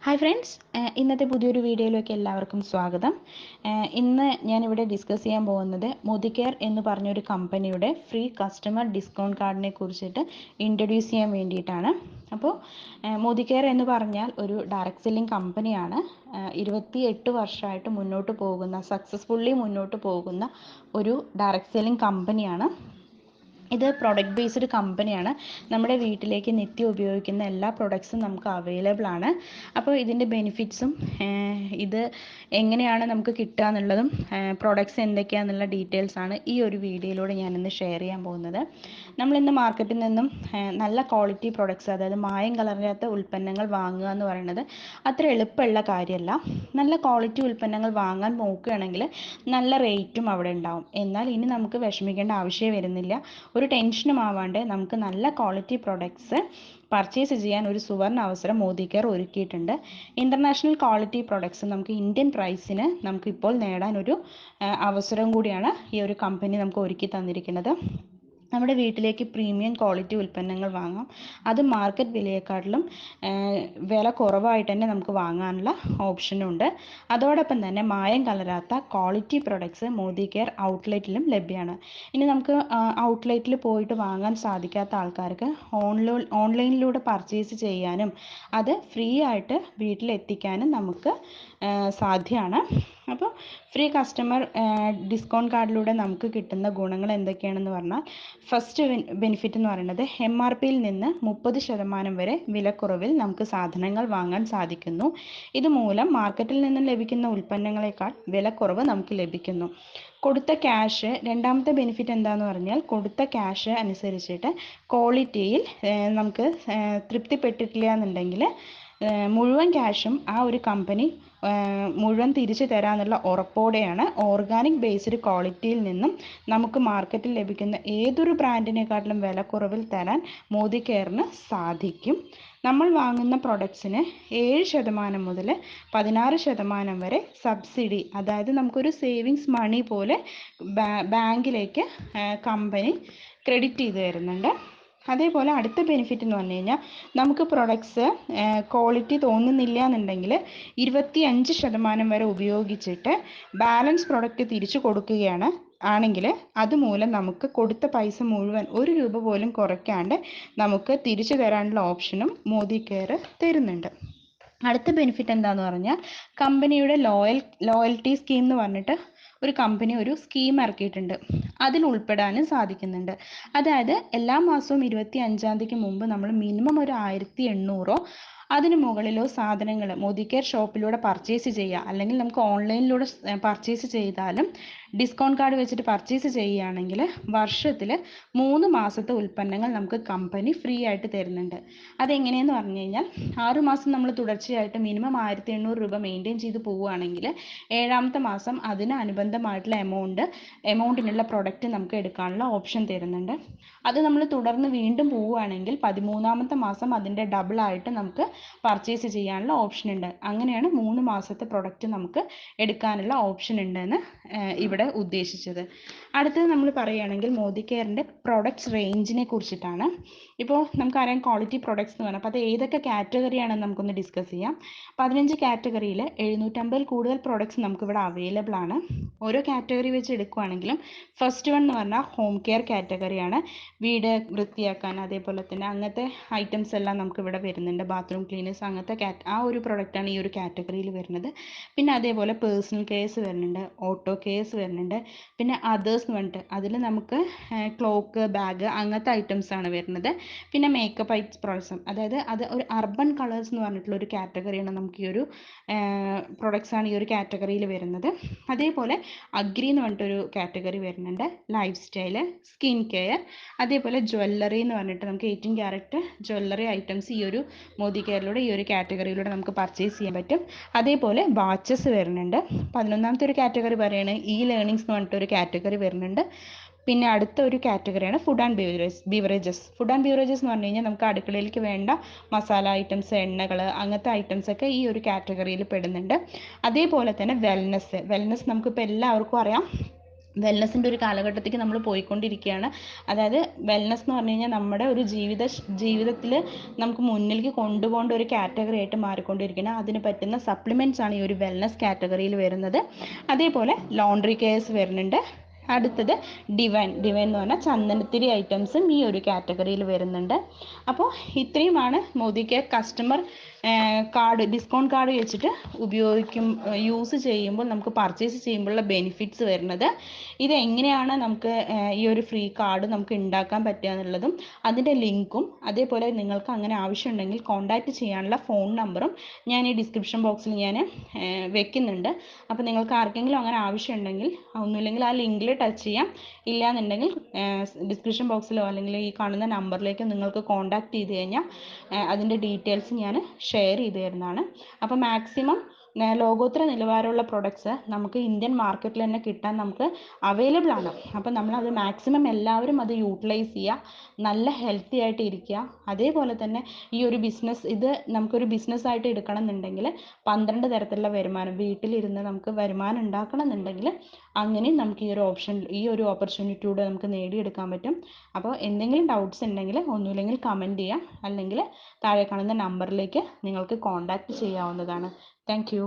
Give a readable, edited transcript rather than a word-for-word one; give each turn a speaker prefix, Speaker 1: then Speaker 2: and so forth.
Speaker 1: Hi friends, ഇന്നത്തെ പുതിയൊരു വീഡിയോയിലേക്ക് എല്ലാവർക്കും സ്വാഗതം. ഇന്ന് ഞാനിവിടെ ഡിസ്കസ് ചെയ്യാൻ പോകുന്നത് മോദികെയർ എന്ന് പറഞ്ഞൊരു കമ്പനിയുടെ ഫ്രീ കസ്റ്റമർ ഡിസ്കൗണ്ട് കാർഡിനെ കുറിച്ചിട്ട് ഇൻട്രൊഡ്യൂസ് ചെയ്യാൻ വേണ്ടിയിട്ടാണ്. അപ്പോൾ മോദികെയർ എന്ന് പറഞ്ഞാൽ ഒരു ഡയറക്റ്റ് സെല്ലിംഗ് കമ്പനിയാണ്. 28 വർഷമായിട്ട് സക്സസ്ഫുള്ളി മുന്നോട്ട് പോകുന്ന ഒരു ഡയറക്റ്റ് സെല്ലിംഗ് കമ്പനിയാണ്. ഇത് പ്രൊഡക്റ്റ് ബേസ്ഡ് കമ്പനിയാണ്. നമ്മുടെ വീട്ടിലേക്ക് നിത്യം ഉപയോഗിക്കുന്ന എല്ലാ പ്രൊഡക്ട്സും നമുക്ക് അവൈലബിൾ ആണ്. അപ്പോൾ ഇതിൻ്റെ ബെനിഫിറ്റ്സും ഇത് എങ്ങനെയാണ് നമുക്ക് കിട്ടുക എന്നുള്ളതും പ്രൊഡക്ട്സ് എന്തൊക്കെയാണെന്നുള്ള ഡീറ്റെയിൽസാണ് ഈ ഒരു വീഡിയോയിലൂടെ ഞാനിന്ന് ഷെയർ ചെയ്യാൻ പോകുന്നത്. നമ്മളിന്ന് മാർക്കറ്റിൽ നിന്നും നല്ല ക്വാളിറ്റി പ്രൊഡക്ട്സ്, അതായത് മായം കലരാത്ത ഉൽപ്പന്നങ്ങൾ വാങ്ങുക എന്ന് പറയുന്നത് അത്ര എളുപ്പമുള്ള കാര്യമല്ല. നല്ല ക്വാളിറ്റി ഉൽപ്പന്നങ്ങൾ വാങ്ങാൻ നോക്കുകയാണെങ്കിൽ നല്ല റേറ്റും അവിടെ ഉണ്ടാവും. എന്നാൽ ഇനി നമുക്ക് വിഷമിക്കേണ്ട ആവശ്യമേ വരുന്നില്ല. ഒരു ടെൻഷനും ആവാണ്ട് നമുക്ക് നല്ല ക്വാളിറ്റി പ്രൊഡക്ട്സ് പർച്ചേസ് ചെയ്യാൻ ഒരു സുവർണ അവസരം മോദികെയർ ഒരുക്കിയിട്ടുണ്ട്. ഇൻ്റർനാഷണൽ ക്വാളിറ്റി പ്രൊഡക്ട്സ് നമുക്ക് ഇന്ത്യൻ പ്രൈസിന് നമുക്കിപ്പോൾ നേടാൻ ഒരു അവസരം കൂടിയാണ് ഈ ഒരു കമ്പനി നമുക്ക് ഒരുക്കി തന്നിരിക്കുന്നത്. നമ്മുടെ വീട്ടിലേക്ക് പ്രീമിയം ക്വാളിറ്റി ഉൽപ്പന്നങ്ങൾ വാങ്ങാം. അത് മാർക്കറ്റ് വിലയെക്കാട്ടിലും വില കുറവായിട്ട് തന്നെ നമുക്ക് വാങ്ങാനുള്ള ഓപ്ഷനുണ്ട്. അതോടൊപ്പം തന്നെ മായം കലരാത്ത ക്വാളിറ്റി പ്രൊഡക്ട്സ് മോദികെയർ ഔട്ട്ലെറ്റിലും ലഭ്യമാണ്. ഇനി നമുക്ക് ഔട്ട്ലെറ്റിൽ പോയിട്ട് വാങ്ങാൻ സാധിക്കാത്ത ആൾക്കാർക്ക് ഓൺലൈനിലൂടെ പർച്ചേസ് ചെയ്യാനും അത് ഫ്രീ ആയിട്ട് വീട്ടിലെത്തിക്കാനും നമുക്ക് സാധ്യമാണ്. അപ്പോൾ ഫ്രീ കസ്റ്റമർ ഡിസ്കൗണ്ട് കാർഡിലൂടെ നമുക്ക് കിട്ടുന്ന ഗുണങ്ങൾ എന്തൊക്കെയാണെന്ന് പറഞ്ഞാൽ, ഫസ്റ്റ് ബെനിഫിറ്റ് എന്ന് പറയുന്നത് MRPയിൽ നിന്ന് 30% വരെ വിലക്കുറവിൽ നമുക്ക് സാധനങ്ങൾ വാങ്ങാൻ സാധിക്കുന്നു. ഇതുമൂലം മാർക്കറ്റിൽ നിന്നും ലഭിക്കുന്ന ഉൽപ്പന്നങ്ങളെക്കാൾ വിലക്കുറവ് നമുക്ക് ലഭിക്കുന്നു. കൊടുത്ത ക്യാഷ്, രണ്ടാമത്തെ ബെനിഫിറ്റ് എന്താണെന്ന് പറഞ്ഞാൽ, കൊടുത്ത ക്യാഷ് അനുസരിച്ചിട്ട് ക്വാളിറ്റിയിൽ നമുക്ക് തൃപ്തിപ്പെട്ടിട്ടില്ല എന്നുണ്ടെങ്കിൽ മുഴുവൻ ക്യാഷും ആ ഒരു കമ്പനി മുഴുവൻ തിരിച്ചു തരാമെന്നുള്ള ഉറപ്പോടെയാണ് ഓർഗാനിക് ബേസ്ഡ് ക്വാളിറ്റിയിൽ നിന്നും നമുക്ക് മാർക്കറ്റിൽ ലഭിക്കുന്ന ഏതൊരു ബ്രാൻഡിനെക്കാട്ടിലും വിലക്കുറവിൽ തരാൻ മോദികെയറിന് സാധിക്കും. നമ്മൾ വാങ്ങുന്ന പ്രൊഡക്ട്സിന് 7% മുതൽ 16% വരെ സബ്സിഡി, അതായത് നമുക്കൊരു സേവിങ്സ് മണി പോലെ ബാങ്കിലേക്ക് കമ്പനി ക്രെഡിറ്റ് ചെയ്ത് തരുന്നുണ്ട്. അതേപോലെ അടുത്ത ബെനിഫിറ്റ് എന്ന് പറഞ്ഞു കഴിഞ്ഞാൽ, നമുക്ക് പ്രൊഡക്ട്സ് ക്വാളിറ്റി തോന്നുന്നില്ല എന്നുണ്ടെങ്കിൽ 25% വരെ ഉപയോഗിച്ചിട്ട് ബാലൻസ് പ്രൊഡക്റ്റ് തിരിച്ചു കൊടുക്കുകയാണ് ആണെങ്കിൽ അതുമൂലം നമുക്ക് കൊടുത്ത പൈസ മുഴുവൻ 1 രൂപ പോലും കുറയ്ക്കാണ്ട് നമുക്ക് തിരിച്ചു തരാനുള്ള ഓപ്ഷനും മോദികെയർ തരുന്നുണ്ട്. അടുത്ത ബെനിഫിറ്റ് എന്താണെന്ന് പറഞ്ഞാൽ, കമ്പനിയുടെ ലോയൽറ്റി സ്കീം എന്ന് പറഞ്ഞിട്ട് ഒരു കമ്പനി ഒരു സ്കീം ഇറക്കിയിട്ടുണ്ട്. അതിൽ ഉൾപ്പെടാനും സാധിക്കുന്നുണ്ട്. അതായത് എല്ലാ മാസവും 25-ാം തീയതിക്ക് മുമ്പ് നമ്മൾ മിനിമം ഒരു 1800 അതിന് മുകളിലോ സാധനങ്ങൾ മോദികെയർ ഷോപ്പിലൂടെ പർച്ചേസ് ചെയ്യുക, അല്ലെങ്കിൽ നമുക്ക് ഓൺലൈനിലൂടെ പർച്ചേസ് ചെയ്താലും ഡിസ്കൗണ്ട് കാർഡ് വെച്ചിട്ട് പർച്ചേസ് ചെയ്യുകയാണെങ്കിൽ വർഷത്തിൽ 3 മാസത്തെ ഉൽപ്പന്നങ്ങൾ നമുക്ക് കമ്പനി ഫ്രീ ആയിട്ട് തരുന്നുണ്ട്. അതെങ്ങനെയെന്ന് പറഞ്ഞു കഴിഞ്ഞാൽ, 6 മാസം നമ്മൾ തുടർച്ചയായിട്ട് മിനിമം 1800 രൂപ മെയിൻറ്റെയിൻ ചെയ്ത് പോവുകയാണെങ്കിൽ 7ാമത്തെ മാസം അതിന് അനുബന്ധമായിട്ടുള്ള എമൗണ്ടിനുള്ള പ്രൊഡക്റ്റ് നമുക്ക് എടുക്കാനുള്ള ഓപ്ഷൻ തരുന്നുണ്ട്. അത് നമ്മൾ തുടർന്ന് വീണ്ടും പോവുകയാണെങ്കിൽ 13ാമത്തെ മാസം അതിൻ്റെ ഡബിളായിട്ട് നമുക്ക് പർച്ചേസ് ചെയ്യാനുള്ള ഓപ്ഷൻ ഉണ്ട്. അങ്ങനെയാണ് 3 മാസത്തെ പ്രൊഡക്റ്റ് നമുക്ക് എടുക്കാനുള്ള ഓപ്ഷൻ ഉണ്ടെന്ന് ഇവിടെ ഉദ്ദേശിച്ചത്. അടുത്തത് നമ്മൾ പറയുകയാണെങ്കിൽ മോദികെയറിൻ്റെ പ്രൊഡക്ട്സ് റേഞ്ചിനെ കുറിച്ചിട്ടാണ്. ഇപ്പോൾ നമുക്കറിയാം ക്വാളിറ്റി പ്രൊഡക്ട്സ് എന്ന് പറഞ്ഞാൽ, അപ്പോൾ അത് ഏതൊക്കെ കാറ്റഗറിയാണെന്ന് നമുക്കൊന്ന് ഡിസ്കസ് ചെയ്യാം. 15 കാറ്റഗറിയിൽ 750 കൂടുതൽ പ്രൊഡക്ട്സ് നമുക്കിവിടെ അവൈലബിൾ ആണ്. ഓരോ കാറ്റഗറി വെച്ച് എടുക്കുകയാണെങ്കിലും ഫസ്റ്റ് വൺ എന്ന് പറഞ്ഞാൽ ഹോം കെയർ കാറ്റഗറിയാണ്. വീട് വൃത്തിയാക്കാൻ, അതേപോലെ തന്നെ അങ്ങനത്തെ ഐറ്റംസ് എല്ലാം നമുക്കിവിടെ വരുന്നുണ്ട്. ബാത്റൂം ക്ലീനേഴ്സ്, അങ്ങനത്തെ ആ ഒരു പ്രൊഡക്റ്റാണ് ഈ ഒരു കാറ്റഗറിയിൽ വരുന്നത്. പിന്നെ അതേപോലെ പേഴ്സണൽ കെയർസ് വരുന്നുണ്ട്, ഓട്ടോ കെയർസ് വരുന്നുണ്ട്. പിന്നെ അതേഴ്സ് എന്ന് പറഞ്ഞിട്ട് അതിൽ നമുക്ക് ക്ലോക്ക്, ബാഗ് അങ്ങനത്തെ ഐറ്റംസ് ആണ് വരുന്നത്. പിന്നെ മേക്കപ്പ് പ്രൊഡക്ട്സും, അതായത് അത് ഒരു അർബൻ കളേഴ്സ് എന്ന് പറഞ്ഞിട്ടുള്ള ഒരു കാറ്റഗറിയാണ്. നമുക്ക് ഈ ഒരു പ്രൊഡക്ട്സ് ആണ് ഈ ഒരു കാറ്റഗറിയിൽ വരുന്നത്. അതേപോലെ അഗ്രി എന്ന് പറഞ്ഞിട്ടൊരു കാറ്റഗറി വരുന്നുണ്ട്, ലൈഫ് സ്റ്റൈല്, സ്കിൻ കെയർ, അതേപോലെ ജ്വല്ലറി എന്ന് പറഞ്ഞിട്ട് നമുക്ക് 18 ക്യാരറ്റ് ജ്വല്ലറി ഐറ്റംസ് ഈ ഒരു മോദികെയറിലൂടെ ഈ ഒരു കാറ്റഗറിയിലൂടെ നമുക്ക് പർച്ചേസ് ചെയ്യാൻ പറ്റും. അതേപോലെ വാച്ചസ് വരുന്നുണ്ട്. 11ാമത്തെ ഒരു കാറ്റഗറി പറയുകയാണ് ലേണിങ്സ് എന്ന് പറഞ്ഞിട്ടൊരു കാറ്റഗറി വരുന്നുണ്ട്. പിന്നെ അടുത്ത ഒരു കാറ്റഗറിയാണ് food and beverages. Food and beverages എന്ന് പറഞ്ഞു കഴിഞ്ഞാൽ നമുക്ക് അടുക്കളയിലേക്ക് വേണ്ട മസാല ഐറ്റംസ്, എണ്ണകൾ, അങ്ങനത്തെ ഐറ്റംസ് ഒക്കെ ഈ ഒരു കാറ്റഗറിയിൽ പെടുന്നുണ്ട്. അതേപോലെ തന്നെ വെൽനസ് നമുക്കിപ്പോൾ എല്ലാവർക്കും അറിയാം, വെൽനസിൻ്റെ ഒരു കാലഘട്ടത്തേക്ക് നമ്മൾ പോയിക്കൊണ്ടിരിക്കുകയാണ്. അതായത് വെൽനസ് എന്ന് പറഞ്ഞു കഴിഞ്ഞാൽ നമ്മുടെ ഒരു ജീവിതത്തിൽ നമുക്ക് മുന്നിലേക്ക് കൊണ്ടുപോകേണ്ട ഒരു കാറ്റഗറി ആയിട്ട് മാറിക്കൊണ്ടിരിക്കുകയാണ്. അതിന് പറ്റുന്ന സപ്ലിമെൻറ്റ്സ് ആണ് ഈ ഒരു വെൽനസ് കാറ്റഗറിയിൽ വരുന്നത്. അതേപോലെ ലോണ്ടറി കെയർസ് വരുന്നുണ്ട്. അടുത്തത് ഡിവൈൻ എന്ന് പറഞ്ഞാൽ ചന്ദനത്തിരി ഐറ്റംസും ഈ ഒരു കാറ്റഗറിയിൽ വരുന്നുണ്ട്. അപ്പോൾ ഇത്രയുമാണ് Modi care customer card, discount card വെച്ചിട്ട് യൂസ് ചെയ്യുമ്പോൾ നമുക്ക് പർച്ചേസ് ചെയ്യുമ്പോഴുള്ള ബെനിഫിറ്റ്സ് വരുന്നത്. ഇത് എങ്ങനെയാണ് നമുക്ക് ഈ ഒരു ഫ്രീ കാർഡ് നമുക്ക് ഉണ്ടാക്കാൻ പറ്റുക എന്നുള്ളതും അതിൻ്റെ ലിങ്കും, അതേപോലെ നിങ്ങൾക്ക് അങ്ങനെ ആവശ്യമുണ്ടെങ്കിൽ കോൺടാക്റ്റ് ചെയ്യാനുള്ള ഫോൺ നമ്പറും ഞാൻ ഈ ഡിസ്ക്രിപ്ഷൻ ബോക്സിൽ ഞാൻ വെക്കുന്നുണ്ട്. അപ്പോൾ നിങ്ങൾക്ക് ആർക്കെങ്കിലും അങ്ങനെ ആവശ്യമുണ്ടെങ്കിൽ ഒന്നുമില്ലെങ്കിൽ ആ ലിങ്കിൽ ടച്ച് ചെയ്യാം, ഇല്ലയെന്നുണ്ടെങ്കിൽ ഡിസ്ക്രിപ്ഷൻ ബോക്സിലോ അല്ലെങ്കിൽ ഈ കാണുന്ന നമ്പറിലേക്ക് നിങ്ങൾക്ക് കോൺടാക്റ്റ് ചെയ്ത് കഴിഞ്ഞാൽ അതിൻ്റെ ഡീറ്റെയിൽസ് ഞാൻ ഷെയർ ചെയ്ത് തരുന്നതാണ്. അപ്പോൾ മാക്സിമം ലോകോത്തര നിലവാരമുള്ള പ്രൊഡക്ട്സ് നമുക്ക് ഇന്ത്യൻ മാർക്കറ്റിൽ തന്നെ കിട്ടാൻ നമുക്ക് അവൈലബിൾ ആണ്. അപ്പോൾ നമ്മളത് മാക്സിമം എല്ലാവരും അത് യൂട്ടിലൈസ് ചെയ്യുക, നല്ല ഹെൽത്തി ആയിട്ട് ഇരിക്കുക. അതേപോലെ തന്നെ ഈ ഒരു ബിസിനസ് ഇത് നമുക്കൊരു ബിസിനസ്സായിട്ട് എടുക്കണം എന്നുണ്ടെങ്കിൽ 12 തരത്തിലുള്ള വരുമാനം, വീട്ടിലിരുന്ന് നമുക്ക് വരുമാനം ഉണ്ടാക്കണം എന്നുണ്ടെങ്കിൽ അങ്ങനെയും നമുക്ക് ഈ ഒരു ഓപ്പർച്യൂണിറ്റിയൂടെ നമുക്ക് നേടിയെടുക്കാൻ പറ്റും. അപ്പോൾ എന്തെങ്കിലും ഡൗട്ട്സ് ഉണ്ടെങ്കിൽ ഒന്നുമില്ലെങ്കിൽ കമൻറ്റ് ചെയ്യാം, അല്ലെങ്കിൽ താഴെ കാണുന്ന നമ്പറിലേക്ക് നിങ്ങൾക്ക് കോൺടാക്റ്റ് ചെയ്യാവുന്നതാണ്. Thank you.